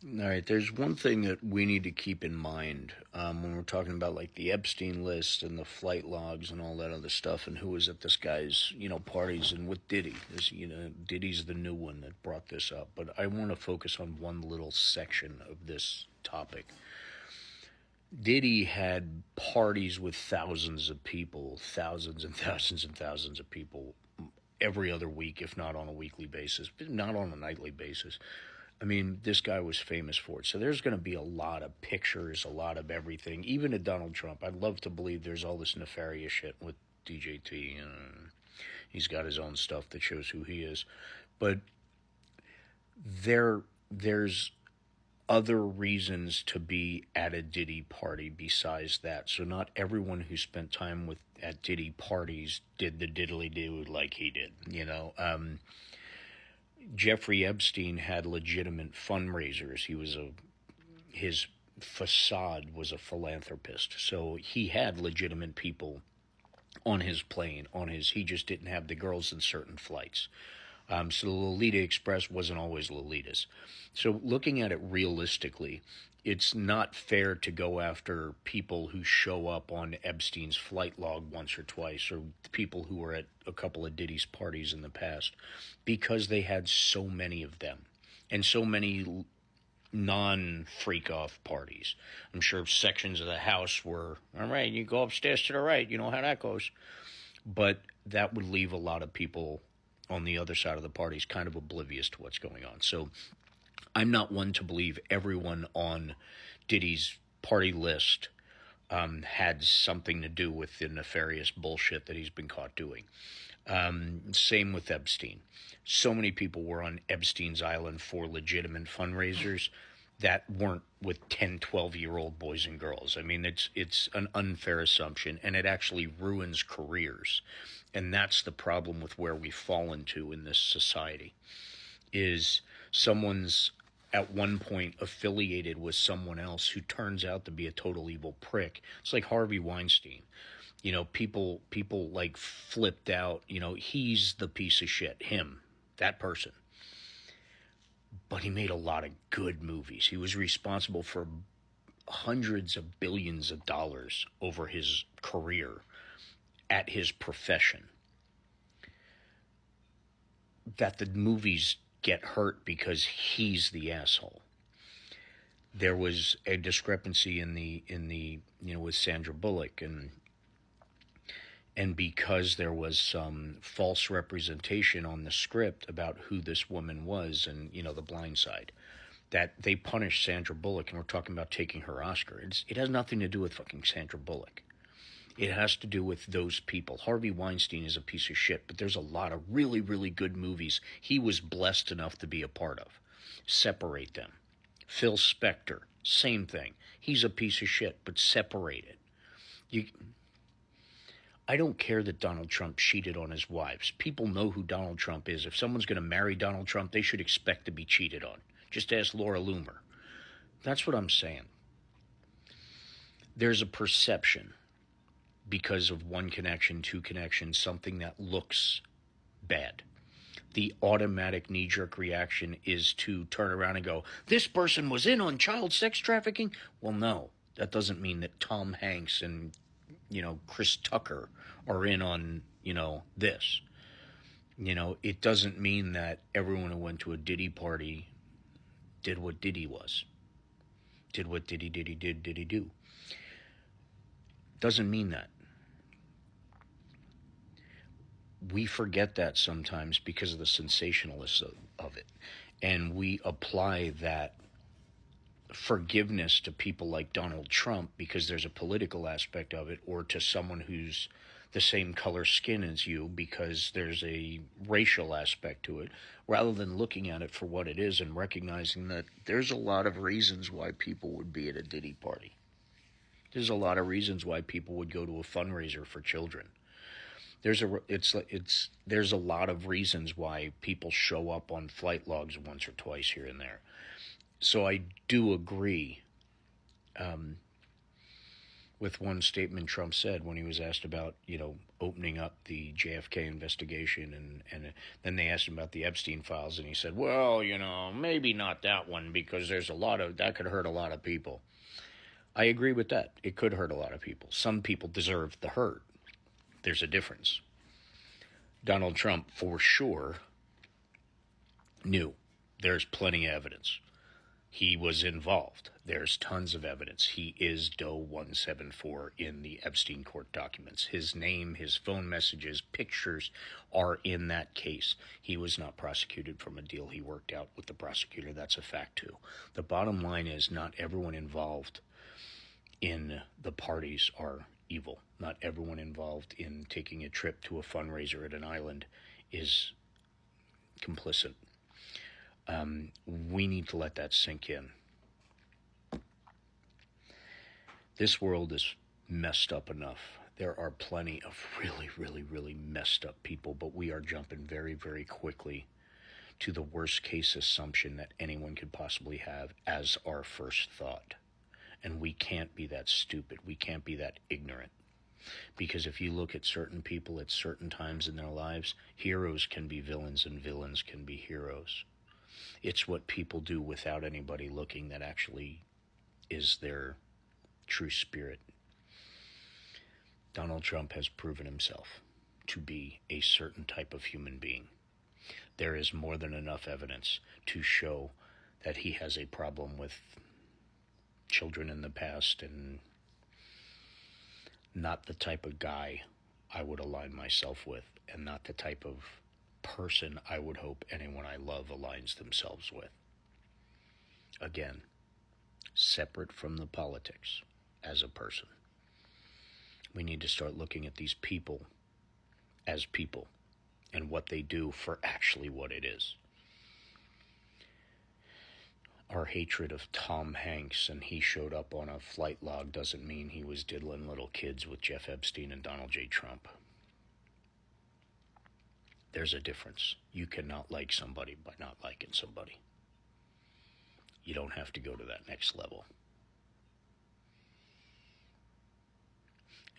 All right, there's one thing that we need to keep in mind when we're talking about like the Epstein list and the flight logs and all that other stuff, and who was at this guy's parties and with Diddy. This Diddy's the new one that brought this up, but I want to focus on one little section of this topic. Diddy had parties with thousands of people, thousands and thousands and thousands of people every other week, if not on a weekly basis, but not on a nightly basis. I mean, this guy was famous for it. So there's going to be a lot of pictures, a lot of everything, even to Donald Trump. I'd love to believe there's all this nefarious shit with DJT. And he's got his own stuff that shows who he is. But there's other reasons to be at a Diddy party besides that. So not everyone who spent time with at Diddy parties did the diddly do like he did. Jeffrey Epstein had legitimate fundraisers. His facade was a philanthropist, so he had legitimate people on his plane. He just didn't have the girls in certain flights. So the Lolita Express wasn't always Lolitas. So looking at it realistically, it's not fair to go after people who show up on Epstein's flight log once or twice, or people who were at a couple of Diddy's parties in the past, because they had so many of them and so many non-freak-off parties. I'm sure sections of the house were, all right, you go upstairs to the right, you know how that goes. But that would leave a lot of people on the other side of the parties kind of oblivious to what's going on. So I'm not one to believe everyone on Diddy's party list had something to do with the nefarious bullshit that he's been caught doing. Same with Epstein. So many people were on Epstein's island for legitimate fundraisers that weren't with 10, 12-year-old boys and girls. I mean, it's an unfair assumption, and it actually ruins careers. And that's the problem with where we've fallen to in this society, is someone's at one point affiliated with someone else who turns out to be a total evil prick. It's like Harvey Weinstein. People like flipped out, he's the piece of shit, him, that person. But he made a lot of good movies. He was responsible for hundreds of billions of dollars over his career at his profession. That the movies get hurt because he's the asshole. There was a discrepancy in the with Sandra Bullock, and because there was some false representation on the script about who this woman was, and The Blind Side, that they punished Sandra Bullock, and we're talking about taking her Oscar. It has nothing to do with fucking Sandra Bullock. It has to do with those people. Harvey Weinstein is a piece of shit, but there's a lot of really, really good movies he was blessed enough to be a part of. Separate them. Phil Spector, same thing. He's a piece of shit, but separate it. I don't care that Donald Trump cheated on his wives. People know who Donald Trump is. If someone's going to marry Donald Trump, they should expect to be cheated on. Just ask Laura Loomer. That's what I'm saying. There's a perception, because of one connection, two connections, something that looks bad. The automatic knee-jerk reaction is to turn around and go, this person was in on child sex trafficking? Well, no. That doesn't mean that Tom Hanks and, Chris Tucker are in on, this. It doesn't mean that everyone who went to a Diddy party did what Diddy was. Did what Diddy do. Doesn't mean that. We forget that sometimes because of the sensationalism of it. And we apply that forgiveness to people like Donald Trump because there's a political aspect of it, or to someone who's the same color skin as you because there's a racial aspect to it, rather than looking at it for what it is and recognizing that there's a lot of reasons why people would be at a Diddy party. There's a lot of reasons why people would go to a fundraiser for children. There's a lot of reasons why people show up on flight logs once or twice here and there. So I do agree with one statement Trump said when he was asked about, opening up the JFK investigation, and then they asked him about the Epstein files, and he said, well, maybe not that one, because there's a lot of, that could hurt a lot of people. I agree with that. It could hurt a lot of people. Some people deserve the hurt. There's a difference. Donald Trump, for sure, knew. There's plenty of evidence. He was involved. There's tons of evidence. He is Doe 174 in the Epstein court documents. His name, his phone messages, pictures are in that case. He was not prosecuted from a deal he worked out with the prosecutor. That's a fact, too. The bottom line is not everyone involved in the parties are evil. Not everyone involved in taking a trip to a fundraiser at an island is complicit. We need to let that sink in. This world is messed up enough. There are plenty of really, really, really messed up people, but we are jumping very, very quickly to the worst case assumption that anyone could possibly have as our first thought. And we can't be that stupid. We can't be that ignorant. Because if you look at certain people at certain times in their lives, heroes can be villains and villains can be heroes. It's what people do without anybody looking that actually is their true spirit. Donald Trump has proven himself to be a certain type of human being. There is more than enough evidence to show that he has a problem with children in the past, and not the type of guy I would align myself with, and not the type of person I would hope anyone I love aligns themselves with. Again, separate from the politics as a person. We need to start looking at these people as people and what they do for actually what it is. Our hatred of Tom Hanks and he showed up on a flight log doesn't mean he was diddling little kids with Jeff Epstein and Donald J. Trump. There's a difference. You cannot like somebody by not liking somebody. You don't have to go to that next level.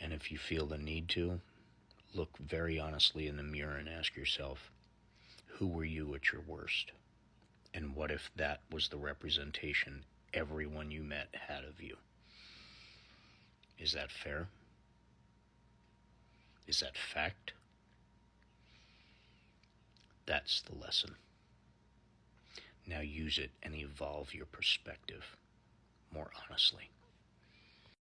And if you feel the need to, look very honestly in the mirror and ask yourself, who were you at your worst? And what if that was the representation everyone you met had of you? Is that fair? Is that fact? That's the lesson. Now use it and evolve your perspective more honestly.